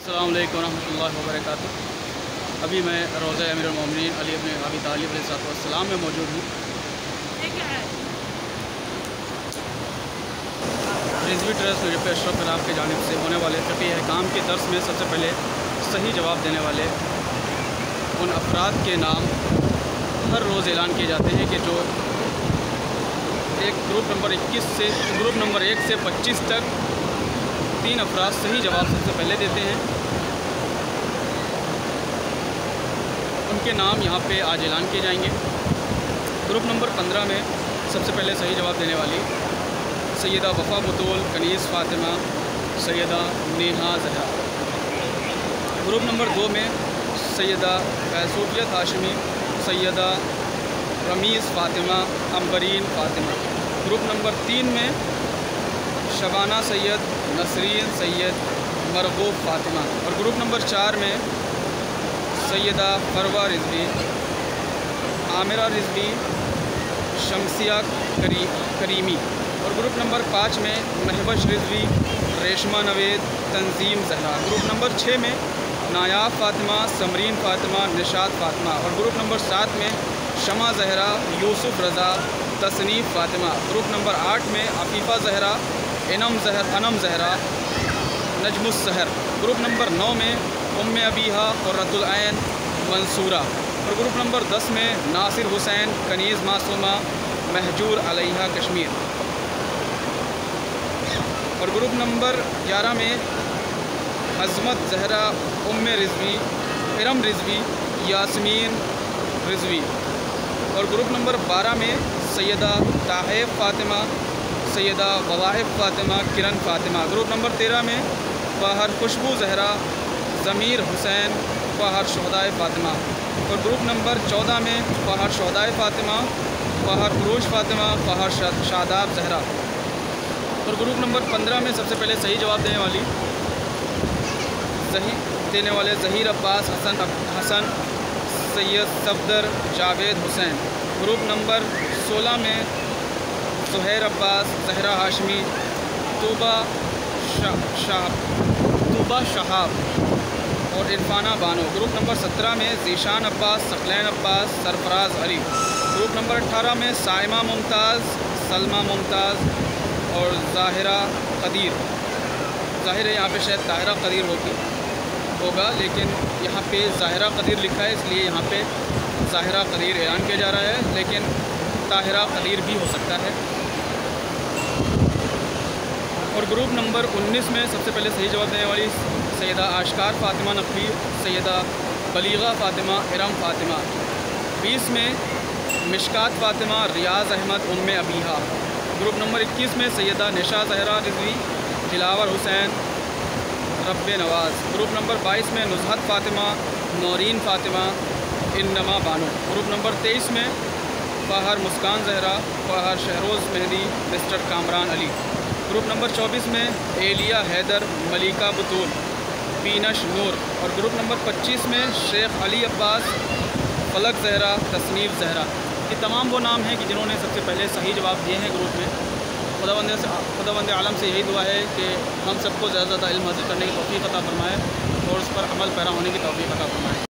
अस्सलाम वालेकुम रहमतुल्लाहि व बरकातुहू। अभी मैं रोज़ा अमीरुल मोमिनीन अली इब्न अबी तालिब अलैहिस्सलाम में मौजूद हूँ। रिजवी ट्रस्ट नुजफ़ अशरफ नाम की जानिब से होने वाले फ़िक़ही अहकाम के दर्स में सबसे पहले सही जवाब देने वाले उन अफराद के नाम हर रोज़ ऐलान किए जाते हैं कि जो एक ग्रुप नंबर 1 से 25 तक 3 अफराद सही जवाब सबसे पहले देते हैं। उनके नाम यहाँ पे आज ऐलान किए जाएंगे। ग्रुप नंबर 15 में सबसे पहले सही जवाब देने वाली सैयदा वफ़ा बतूल कनीज़ फ़ातिमा सैयदा नेहा ज़हरा। ग्रुप नंबर 2 में सैयदा बैसूफियत हाशमी सैयदा रमीज़ फ़ातिमा अंबरीन फ़ातिमा। ग्रुप नंबर 3 में शबाना सैयद नसरीन सैयद मरगूब फ़ातिमा। और ग्रुप नंबर 4 में सैयदा फरवा रिजवी आमिरा रिजवी शमसिया करीमी। और ग्रुप नंबर 5 में महबश रिजवी रेशमा नवेद तंजीम ज़हरा। ग्रुप नंबर 6 में नायाब फ़ातिमा समरीन फ़ातिमा निशात फ़ातिमा। और ग्रुप नंबर 7 में शमा ज़हरा यूसुफ रज़ा तसनीफ़ फ़ातिमा। ग्रुप नंबर 8 में अफ़ीफ़ा ज़हरा अनम ज़हरा नजमुस सहर। ग्रुप नंबर 9 में उम्मे अबीहा क़ुर्रतुल ऐन मंसूरा। और ग्रुप नंबर 10 में नासिर हुसैन कनीज़ मासूमा महजूर अलैहा कश्मीर। और ग्रुप नंबर 11 में अज़मत ज़हरा उम्मे रिजवी इरम रिजवी यास्मीन रिजवी। और ग्रुप नंबर 12 में सैयदा ताहिब फ़ातिमा सैयदा ववाहिब फ़ातिमा किरण फ़ातिमा। ग्रुप नंबर 13 में फ़ाहर खुशबू ज़हरा ज़मीर हुसैन फ़ाहर शुहदाए फ़ातिमा। और ग्रुप नंबर 14 में फ़ाहर शुहदाए फ़ातिमा फ़ाहर उरूज फ़ातिमा फ़ाहर शादाब ज़हरा। और ग्रुप नंबर 15 में सबसे पहले सही जवाब देने वाले ज़हीर अब्बास हसन सैयद सफदर जावेद हुसैन। ग्रुप नंबर 16 में ज़ुहैर अब्बास ज़हरा हाशमी तूबा शहाब और इरफाना बानो। ग्रुप नंबर 17 में ज़ीशान अब्बास सकलैन अब्बास सरफराज अली। ग्रुप नंबर 18 में साइमा मुमताज़ सलमा मुमताज़ और ज़ाहिरा कदीर। ज़ाहिर है यहाँ पे शायद ताहिरा कदीर होगा, लेकिन यहाँ पे ज़ाहिरा कदीर लिखा है, इसलिए यहाँ पे ज़ाहिरा कदीर ऐलान किया जा रहा है, लेकिन ताहिरा कदीर भी हो सकता है। और ग्रुप नंबर 19 में सबसे पहले सही जवाब देने वाली सैयदा आशकार फ़ातिमा नकवी सैयदा बलीगा फ़ातिमा इरम फ़ातिमा। 20 में मिशकात फ़ातिमा रियाज़ अहमद उम्मे अबीहा। ग्रुप नंबर 21 में सैयदा निशा ज़हरा रिजवी दिलावर हुसैन रब्बे नवाज़। ग्रुप नंबर 22 में नुज़हत फ़ातिमा नौरीन फ़ातिमा इन्नमा बानो। ग्रुप नंबर 23 में Fahar Muskan Zahra Fahar Shahroz Mehdi mister Kamran Ali. Group number 24 में एलिया हैदर मलिका बतूल पीनश नूर। और ग्रुप नंबर 25 में शेख अली अब्बास फलक ज़हरा तसनीफ़ ज़हरा। ये तमाम वो नाम हैं कि जिन्होंने सबसे पहले सही जवाब दिए हैं ग्रुप में। खुदावंद आलम से यही दुआ है कि हम सबको ज़्यादा से ज़्यादा इल्म हासिल करने की तौफ़ीक़ अता फ़रमाए और उस पर अमल पैरा होने की तौफ़ीक़ अता फ़रमाए।